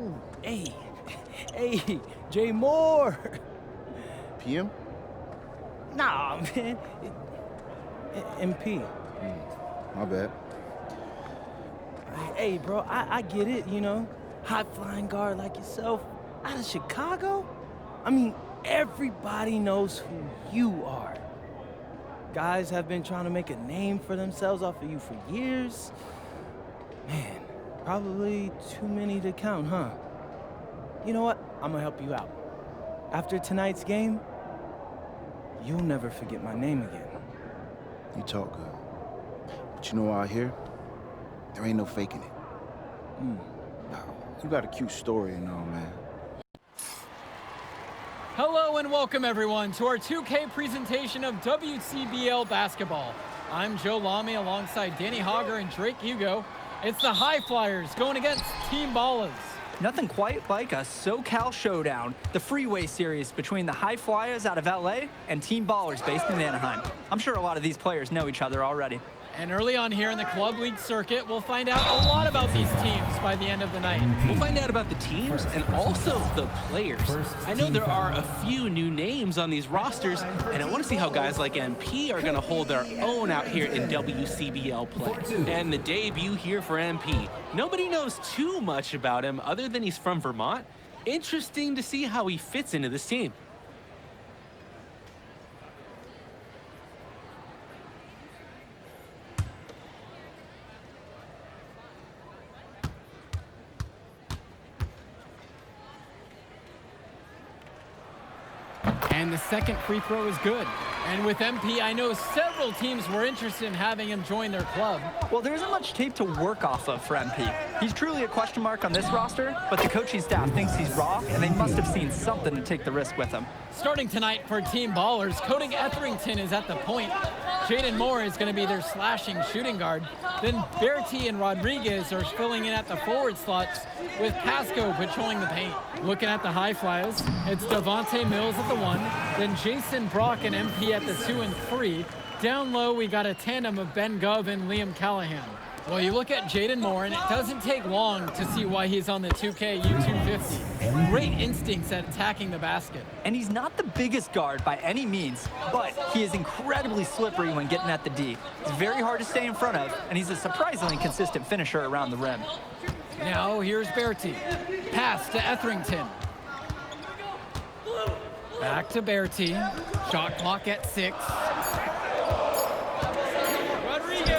Ooh, hey, hey, Jay Moore. PM? Nah, man. MP. My bad. Hey, bro, I get it, you know. High-flying guard like yourself out of Chicago? I mean, everybody knows who you are. Guys have been trying to make a name for themselves off of you for years. Man, probably too many to count, huh? You know what? I'm gonna help you out. After tonight's game, you'll never forget my name again. You talk good. But you know out here, there ain't no faking it. Nah, you got a cute story and all, man. Hello and welcome everyone to our 2K presentation of WCBL basketball. I'm Joe Lamy alongside Danny Hogger and Drake Hugo. It's the High Flyers going against Team Ballas. Nothing quite like a SoCal showdown, the freeway series between the High Flyers out of LA and Team Ballers based in Anaheim. I'm sure a lot of these players know each other already. And early on here in the Club League circuit, we'll find out a lot about these teams by the end of the night. We'll find out about the teams and also the players. I know there are a few new names on these rosters, and I want to see how guys like MP are going to hold their own out here in WCBL play. And the debut here for MP. Nobody knows too much about him other than he's from Vermont. Interesting to see how he fits into this team. And the second free throw is good. And with MP, I know several teams were interested in having him join their club. Well, there isn't much tape to work off of for MP. He's truly a question mark on this roster, but the coaching staff thinks he's raw, and they must have seen something to take the risk with him. Starting tonight for Team Ballers, Cody Etherington is at the point. Jaden Moore is going to be their slashing shooting guard. Then Bertie and Rodriguez are filling in at the forward slots with Pasco patrolling the paint. Looking at the High Flyers, it's Devontae Mills at the 1, then Jason Brock and MP at the 2 and 3. Down low, we got a tandem of Ben Gov and Liam Callahan. Well, you look at Jaden Moore, and it doesn't take long to see why he's on the 2K U250. Great instincts at attacking the basket. And he's not the biggest guard by any means, but he is incredibly slippery when getting at the D. He's very hard to stay in front of, and he's a surprisingly consistent finisher around the rim. Now here's Bertie. Pass to Etherington. Back to Bertie. Shot clock at 6. Rodriguez!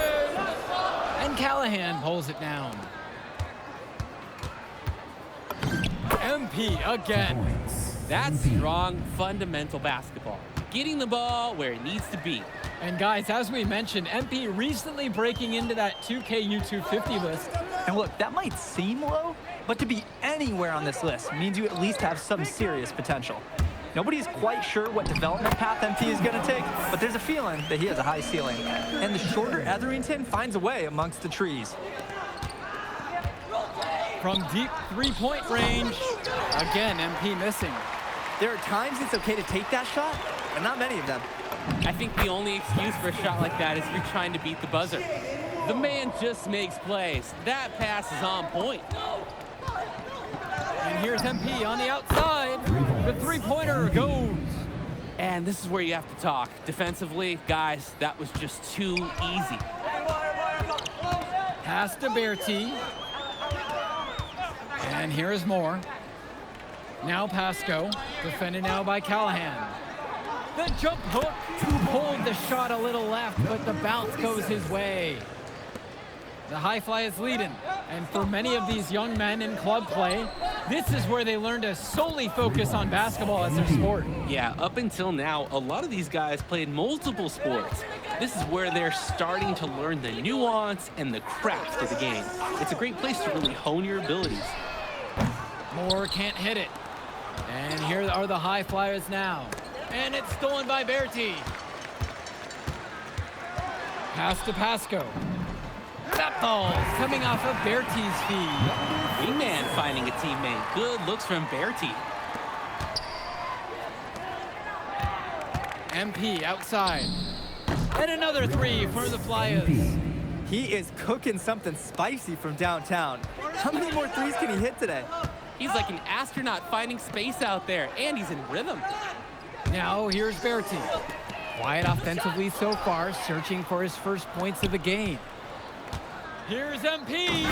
And Callahan pulls it down. MP again. That's strong, fundamental basketball. Getting the ball where it needs to be. And guys, as we mentioned, MP recently breaking into that 2K U250 list. And look, that might seem low, but to be anywhere on this list means you at least have some serious potential. Nobody's quite sure what development path MP is going to take, but there's a feeling that he has a high ceiling. And the shorter Etherington finds a way amongst the trees. From deep three-point range, again, MP missing. There are times it's okay to take that shot, but not many of them. I think the only excuse for a shot like that is you're trying to beat the buzzer. The man just makes plays. That pass is on point. And here's MP on the outside. The three-pointer goes. And this is where you have to talk. Defensively, guys, that was just too easy. Pass to Bertie. And here is Moore. Now Pasco, defended now by Callahan. The jump hook, pulled the shot a little left, but the bounce goes his way. The High Fly is leading, and for many of these young men in club play, this is where they learn to solely focus on basketball as their sport. Yeah, up until now, a lot of these guys played multiple sports. This is where they're starting to learn the nuance and the craft of the game. It's a great place to really hone your abilities. Moore can't hit it. And here are the High Flyers now. And it's stolen by Bertie. Pass to Pasco. That ball's coming off of Bertie's feed. Wingman finding a teammate. Good looks from Bertie. MP outside. And another three for the Flyers. He is cooking something spicy from downtown. How many more threes can he hit today? He's like an astronaut finding space out there, and he's in rhythm. Now here's Berti. Quiet offensively so far, searching for his first points of the game. Here's MP,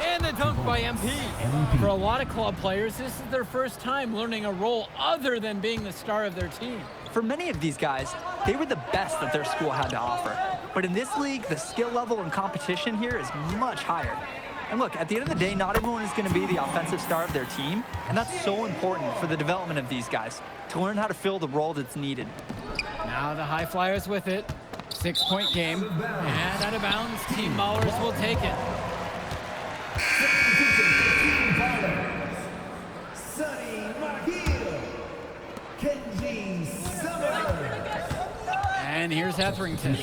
and the dunk by MP. For a lot of club players, this is their first time learning a role other than being the star of their team. For many of these guys, they were the best that their school had to offer. But in this league, the skill level and competition here is much higher. And look, at the end of the day, not everyone is going to be the offensive star of their team, and that's so important for the development of these guys, to learn how to fill the role that's needed. Now the High Flyers with it. 6-point game, and out of bounds, Team Ballers will take it. Sonny McGill, Kenji Summers. And here's Etherington.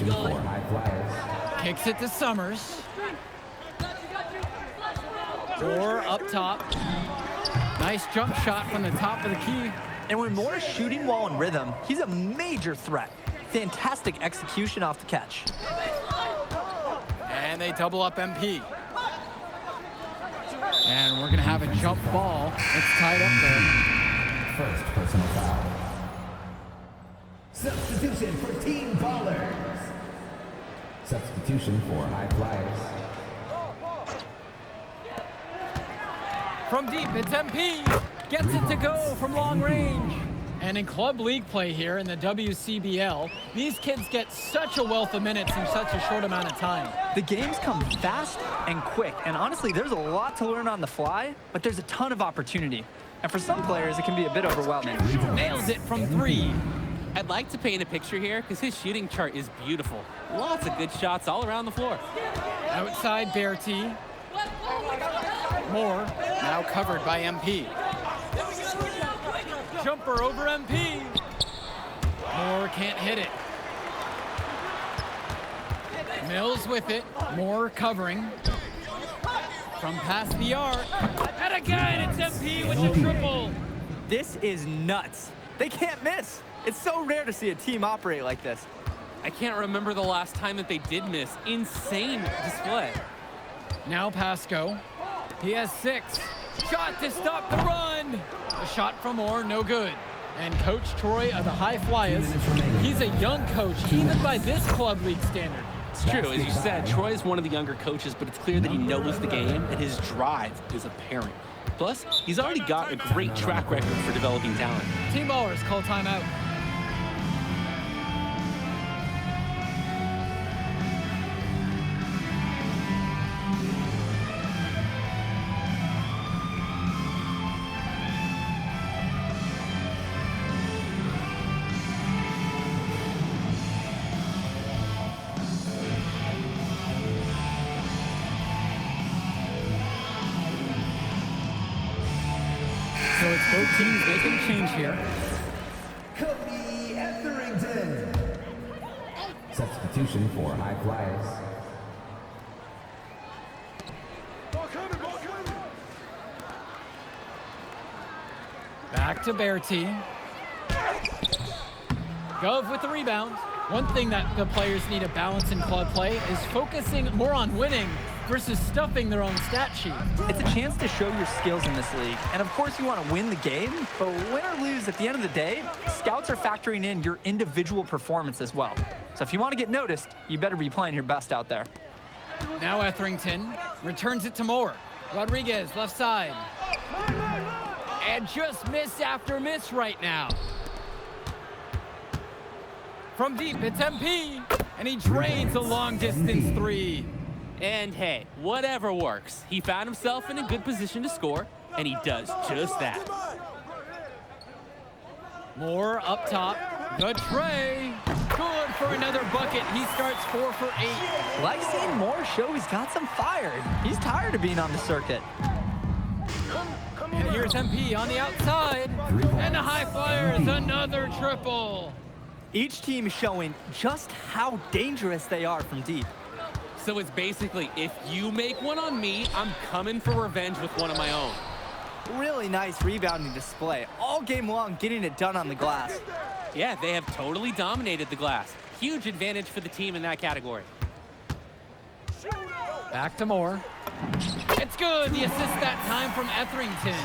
Kicks it to Summers. Moore up top. Nice jump shot from the top of the key. And when Moore is shooting while in rhythm, he's a major threat. Fantastic execution off the catch. And they double up MP. And we're going to have a jump ball. It's tied up there. First personal foul. Substitution for Team Ballers. Substitution for High Flyers. From deep, it's MP. Gets it to go from long range. And in club league play here in the WCBL, these kids get such a wealth of minutes in such a short amount of time. The games come fast and quick, and honestly, there's a lot to learn on the fly, but there's a ton of opportunity. And for some players, it can be a bit overwhelming. Nails it from 3. I'd like to paint a picture here because his shooting chart is beautiful. Lots of good shots all around the floor. Outside Berti. Moore, now covered by MP. Jumper over MP. Moore can't hit it. Mills with it. Moore covering. From past the arc. And again, it's MP with the triple. This is nuts. They can't miss. It's so rare to see a team operate like this. I can't remember the last time that they did miss. Insane display. Now Pasco. He has 6. Shot to stop the run. A shot from Moore, no good. And Coach Troy of the High Flyers, he's a young coach, even by this club league standard. It's true, as you said, Troy is one of the younger coaches, but it's clear that he knows the game and his drive is apparent. Plus, he's already got a great track record for developing talent. Team Ballers call timeout. So it's both teams making a change here. Cody Etherington. Substitution for High Flyers. Back to Berti. Gov with the rebound. One thing that the players need to balance in club play is focusing more on winning versus stuffing their own stat sheet. It's a chance to show your skills in this league. And of course you want to win the game, but win or lose, at the end of the day, scouts are factoring in your individual performance as well. So if you want to get noticed, you better be playing your best out there. Now Etherington returns it to Moore. Rodriguez, left side. And just miss after miss right now. From deep, it's MP. And he drains a long distance 3. And hey, whatever works. He found himself in a good position to score, and he does just that. Moore up top. The tray. Good for another bucket. He starts 4 for 8. Like seeing Moore show he's got some fire. He's tired of being on the circuit. And here's MP on the outside. And the High Flyers, another triple. Each team is showing just how dangerous they are from deep. So it's basically, if you make one on me, I'm coming for revenge with one of my own. Really nice rebounding display. All game long, getting it done on the glass. Yeah, they have totally dominated the glass. Huge advantage for the team in that category. Back to Moore. It's good. The assist that time from Etherington.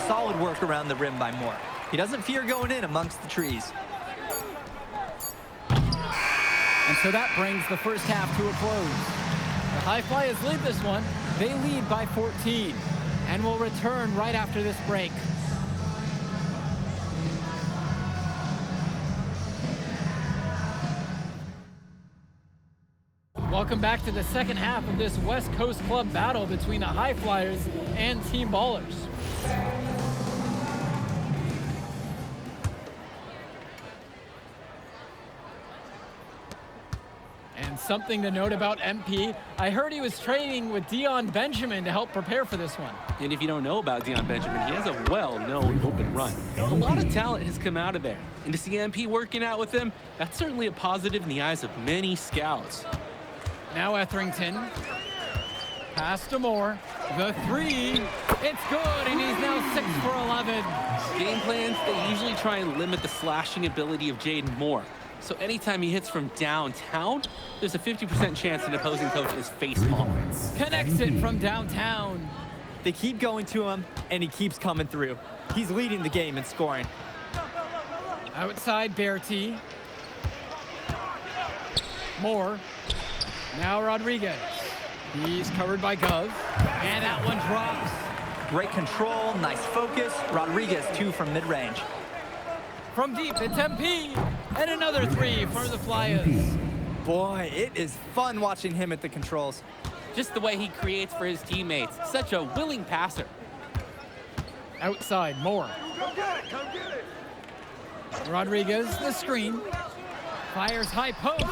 Solid work around the rim by Moore. He doesn't fear going in amongst the trees. And so that brings the first half to a close. The High Flyers lead this one. They lead by 14 and will return right after this break. Welcome back to the second half of this West Coast Club battle between the High Flyers and Team Ballers. And something to note about MP, I heard he was training with Dion Benjamin to help prepare for this one. And if you don't know about Dion Benjamin, he has a well-known open run. A lot of talent has come out of there. And to see MP working out with him, that's certainly a positive in the eyes of many scouts. Now Etherington. Pass to Moore. The three. It's good, and he's now 6 for 11. Game plans, they usually try and limit the slashing ability of Jaden Moore. So anytime he hits from downtown, there's a 50% chance an opposing coach is face palm. Connects it from downtown. They keep going to him, and he keeps coming through. He's leading the game in scoring. Outside Bertie. Moore. Now Rodriguez. He's covered by Gov. And that one drops. Great control, nice focus. Rodriguez 2 from mid-range. From deep, it's MP. And another 3 for the Flyers. Boy, it is fun watching him at the controls. Just the way he creates for his teammates. Such a willing passer. Outside, Moore. Rodriguez, the screen. Fires high post.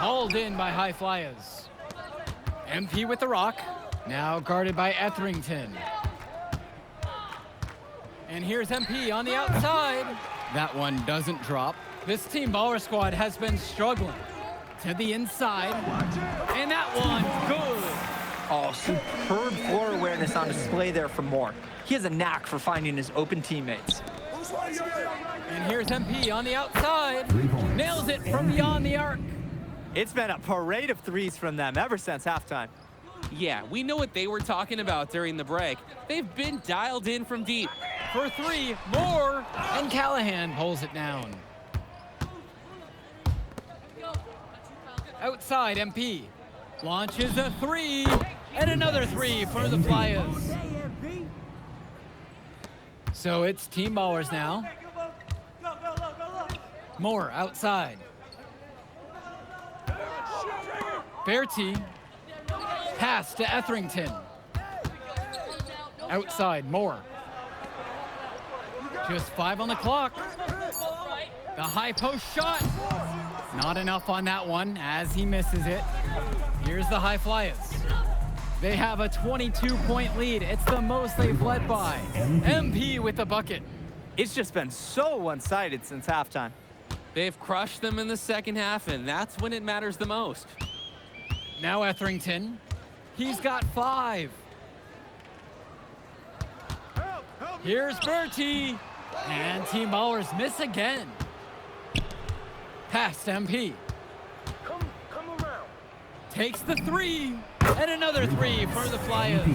Hauled in by High Flyers. MP with the rock. Now guarded by Etherington. And here's MP on the outside. That one doesn't drop. This Team Baller squad has been struggling. To the inside. And that one, good. Oh, superb floor awareness on display there from Moore. He has a knack for finding his open teammates. And here's MP on the outside. Nails it from beyond the arc. It's been a parade of threes from them ever since halftime. Yeah, we know what they were talking about during the break. They've been dialed in from deep. For 3, Moore. And Callahan pulls it down. Outside, MP. Launches a 3. And another 3 for the Flyers. So it's Team Ballers now. Moore outside. Bertie. Pass to Etherington. Outside, Moore. Just 5 on the clock. The high post shot. Not enough on that one as he misses it. Here's the High Flyers. They have a 22-point lead. It's the most they've led by. MP with the bucket. It's just been so one-sided since halftime. They've crushed them in the second half, and that's when it matters the most. Now Etherington. He's got 5. Here's Bertie. And Team Ballers miss again. Pass to MP. Takes the 3. And another 3 for the Flyers.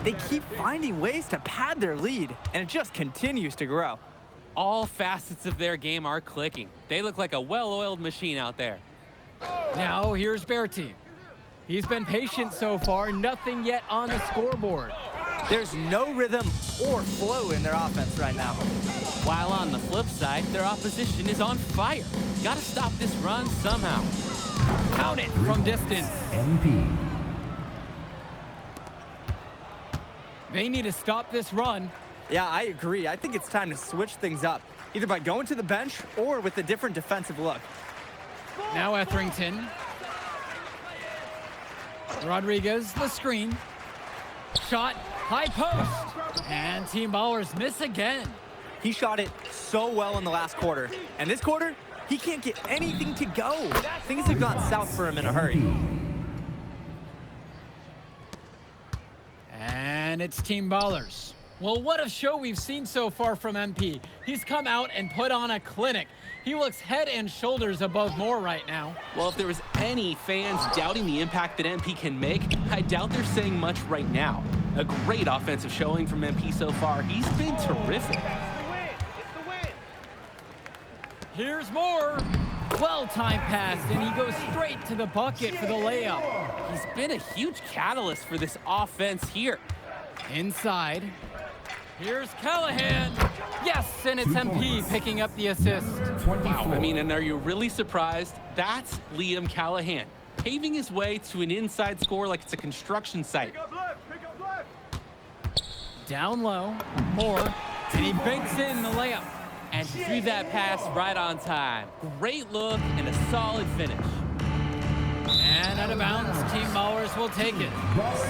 They keep finding ways to pad their lead, and it just continues to grow. All facets of their game are clicking. They look like a well-oiled machine out there. Now here's Bertie. He's been patient so far, nothing yet on the scoreboard. There's no rhythm or flow in their offense right now. While on the flip side, their opposition is on fire. Gotta stop this run somehow. Count it from distance. MP. They need to stop this run. Yeah, I agree. I think it's time to switch things up, either by going to the bench or with a different defensive look. Now Etherington. Rodriguez, the screen. Shot, high post. And Team Ballers miss again. He shot it so well in the last quarter. And this quarter, he can't get anything to go. Things have gone south for him in a hurry. And it's Team Ballers. Well, what a show we've seen so far from MP. He's come out and put on a clinic. He looks head and shoulders above Moore right now. Well, if there was any fans doubting the impact that MP can make, I doubt they're saying much right now. A great offensive showing from MP so far. He's been terrific. Here's Moore. Well-timed pass, and he goes straight to the bucket for the layup. He's been a huge catalyst for this offense here. Inside. Here's Callahan. Yes, and it's MP picking up the assist. Wow, I mean, and are you really surprised? That's Liam Callahan, paving his way to an inside score like it's a construction site. Down low, Moore, and he banks in the layup. And threw that pass right on time. Great look and a solid finish. And out of bounds, Team Ballers will take it.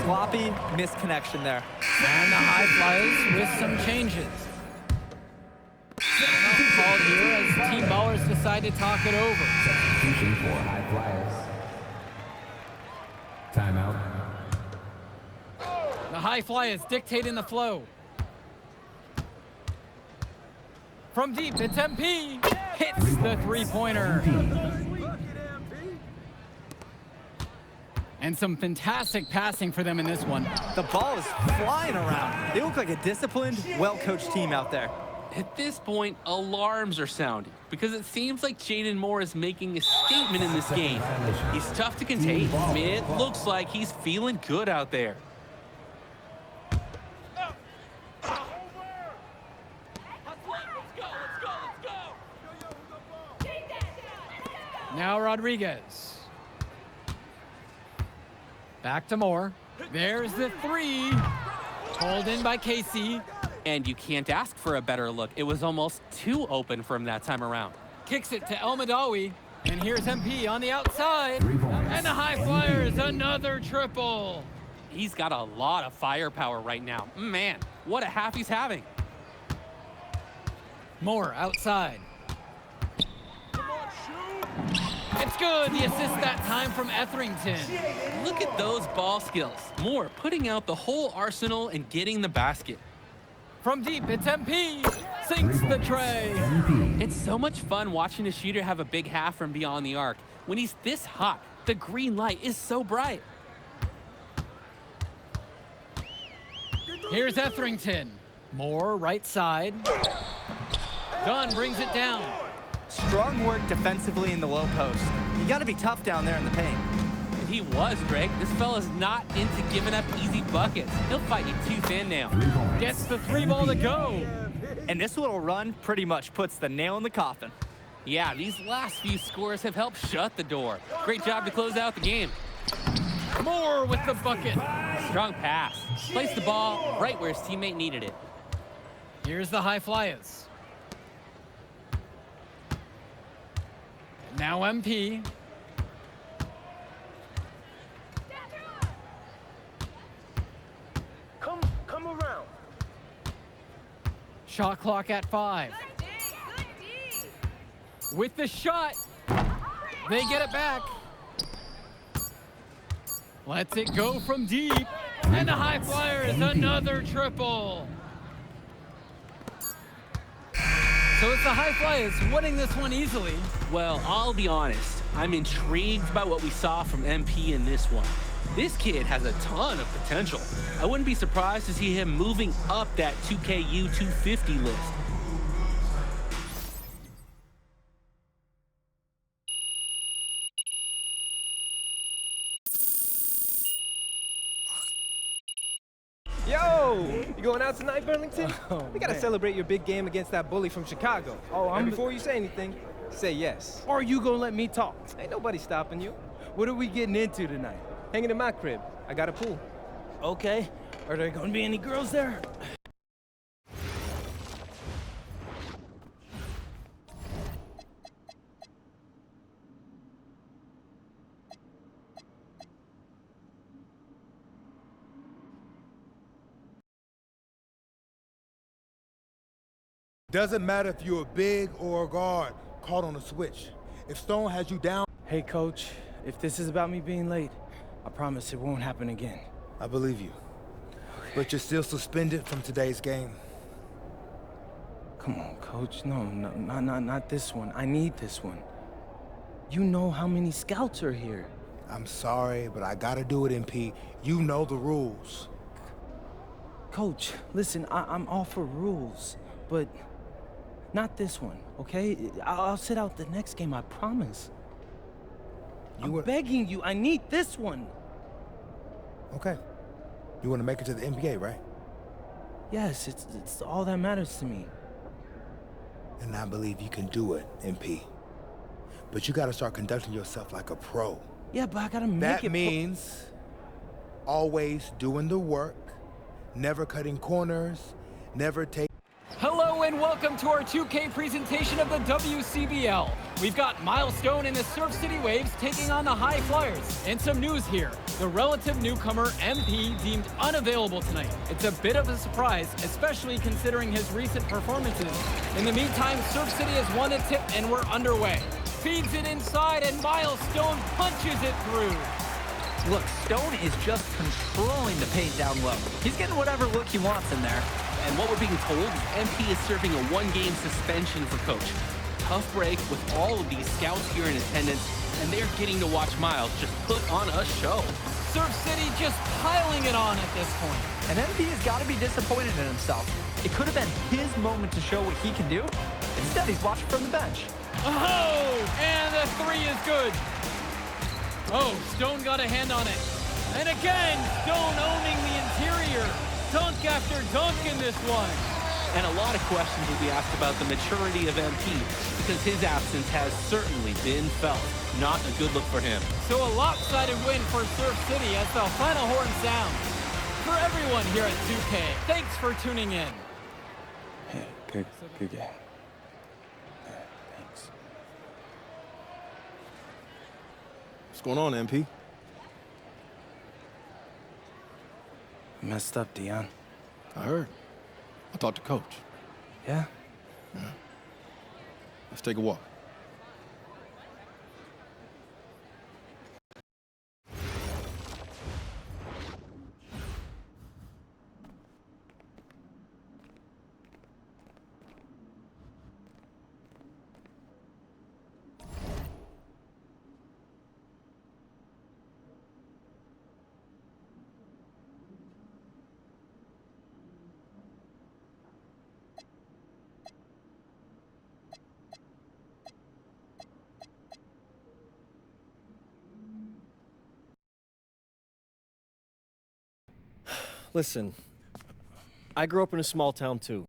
Sloppy misconnection there. And the High Flyers with some changes. Timeout called here as Team Ballers decide to talk it over. Substitution for High Flyers. Timeout. The High Flyers dictating the flow. From deep, it's MP. Hits the three-pointer. And some fantastic passing for them in this one. The ball is flying around. They look like a disciplined, well-coached team out there. At this point, alarms are sounding because it seems like Jaden Moore is making a statement in this game. He's tough to contain. It looks like he's feeling good out there. Now Rodriguez. Back to Moore. There's the three. Pulled in by Casey. And you can't ask for a better look. It was almost too open from that time around. Kicks it to El Madawi. And here's MP on the outside. And the High Flyers, another triple. He's got a lot of firepower right now. Man, what a half he's having. Moore outside. It's good. The assist that time from Etherington. Look at those ball skills. Moore putting out the whole arsenal and getting the basket. From deep, it's MP. Sinks the tray. It's so much fun watching a shooter have a big half from beyond the arc. When he's this hot, the green light is so bright. Here's Etherington. Moore right side. Dunn brings it down. Strong work defensively in the low post. You got to be tough down there in the paint. He was, Greg. This fella's not into giving up easy buckets. He'll fight you tooth and nail. Gets the three ball to go. And this little run pretty much puts the nail in the coffin. Yeah, these last few scores have helped shut the door. Great job to close out the game. Moore with the bucket. Strong pass. Placed the ball right where his teammate needed it. Here's the High Flyers. Now MP. Come around. Shot clock at 5. With the shot, they get it back. Lets it go from deep. And the High Flyers, another triple. So it's the High Flyers winning this one easily. Well, I'll be honest. I'm intrigued by what we saw from MP in this one. This kid has a ton of potential. I wouldn't be surprised to see him moving up that 2KU 250 list. Yo, you going out tonight, Burlington? Oh, We gotta man. celebrate your big game against that bully from Chicago. Oh, And before you say anything, say yes. Or you gonna let me talk? Ain't nobody stopping you. What are we getting into tonight? Hanging in my crib. I got a pool. Okay. Are there gonna be any girls there? Doesn't matter if you're a big or a guard caught on a switch. If Stone has you down, Hey, Coach, if this is about me being late, I promise it won't happen again. I believe you. Okay. But you're still suspended from today's game. Come on, Coach. No, not this one. I need this one. You know how many scouts are here. I'm sorry, but I gotta do it, MP. You know the rules. Coach, listen, I'm all for rules, but not this one, okay? I'll sit out the next game, I promise. I'm begging you, I need this one. Okay. You want to make it to the NBA, right? Yes, it's all that matters to me. And I believe you can do it, MP. But you gotta start conducting yourself like a pro. Yeah, but I gotta make it. That means always doing the work, never cutting corners, never take. Hello and welcome to our 2K presentation of the WCBL. We've got Milestone and the Surf City Waves taking on the High Flyers. And some news here. The relative newcomer MP deemed unavailable tonight. It's a bit of a surprise, especially considering his recent performances. In the meantime, Surf City has won the tip and we're underway. Feeds it inside and Milestone punches it through. Look, Stone is just controlling the paint down low. He's getting whatever look he wants in there. And what we're being told is MP is serving a one-game suspension for Coach. Tough break with all of these scouts here in attendance, and they're getting to watch Miles just put on a show. Surf City just piling it on at this point. And MP has got to be disappointed in himself. It could have been his moment to show what he can do. Instead, he's watching from the bench. Oh, and the three is good. Oh, Stone got a hand on it. And again, Stone owning the interior. Dunk after dunk in this one. And a lot of questions will be asked about the maturity of MP, because his absence has certainly been felt. Not a good look for him. So a lopsided win for Surf City as the final horn sounds. For everyone here at 2K, thanks for tuning in. Hey, good game. Yeah, thanks. What's going on, MP? Messed up, Dion. I heard. I talked to Coach. Yeah? Yeah. Let's take a walk. Listen, I grew up in a small town too.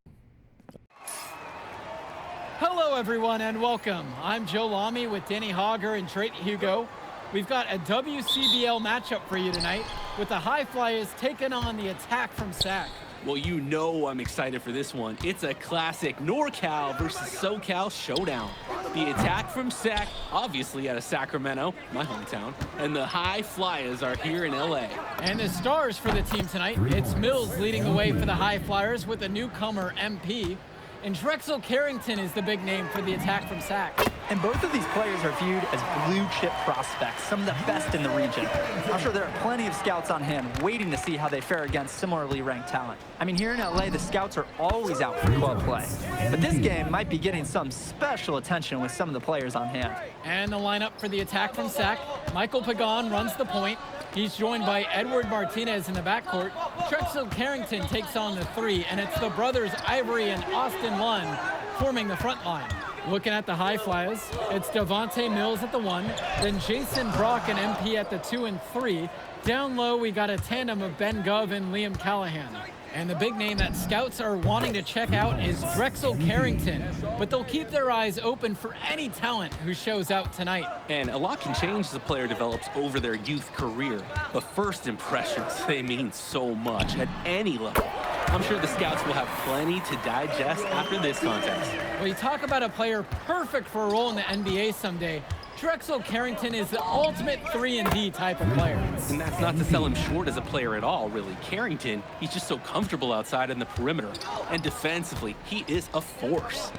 Hello, everyone, and welcome. I'm Joe Lamy with Danny Hogger and Trey Hugo. We've got a WCBL matchup for you tonight with the High Flyers taking on the Attack from SAC. Well, you know I'm excited for this one. It's a classic NorCal versus SoCal showdown. The Attack from SAC, obviously out of Sacramento, my hometown, and the High Flyers are here in LA. And the stars for the team tonight, it's Mills leading the way for the High Flyers with the newcomer MP. And Drexel Carrington is the big name for the Attack from SAC. And both of these players are viewed as blue-chip prospects, some of the best in the region. I'm sure there are plenty of scouts on hand waiting to see how they fare against similarly ranked talent. I mean, here in LA, the scouts are always out for club play. But this game might be getting some special attention with some of the players on hand. And the lineup for the Attack from SAC, Michael Pagan runs the point. He's joined by Edward Martinez in the backcourt. Drexel Carrington takes on the three, and it's the brothers Ivory and Austin Lund forming the front line. Looking at the High Flyers, it's Devontae Mills at the 1, then Jason Brock and MP at the 2 and 3. Down low, we got a tandem of Ben Gov and Liam Callahan. And the big name that scouts are wanting to check out is Drexel Carrington, but they'll keep their eyes open for any talent who shows out tonight. And a lot can change as a player develops over their youth career, but first impressions, they mean so much at any level. I'm sure the scouts will have plenty to digest after this contest. Well, you talk about a player perfect for a role in the NBA someday. Drexel Carrington is the ultimate 3-and-D type of player. And that's not to sell him short as a player at all, really. Carrington, he's just so comfortable outside in the perimeter. And defensively, he is a force.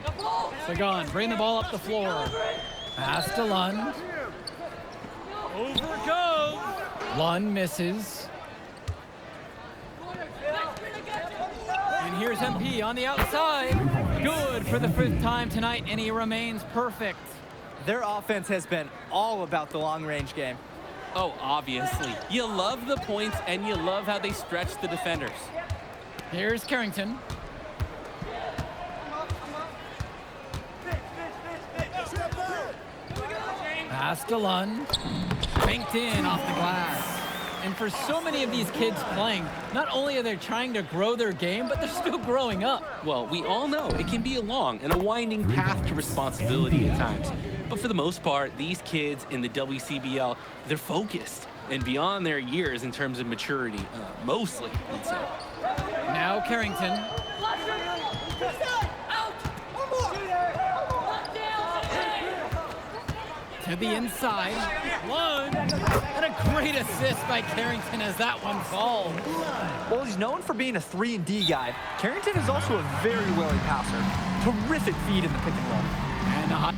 Pagan, bring the ball up the floor. Pass to Lund. Over goes. Lund misses. here's MP on the outside. Good for the 5th time tonight, and he remains perfect. Their offense has been all about the long-range game. Oh, obviously. You love the points, and you love how they stretch the defenders. Here's Carrington. Pass to Lund. Banked in off the glass. And for so many of these kids playing, not only are they trying to grow their game, but they're still growing up. Well, we all know it can be a long and a winding path to responsibility at times. But for the most part, these kids in the WCBL, they're focused and beyond their years in terms of maturity, mostly, I'd say. Now Carrington. To the inside. Lund. And a great assist by Carrington as that one falls. While he's known for being a 3-and-D guy, Carrington is also a very willing passer. Terrific feed in the pick and roll. And a hot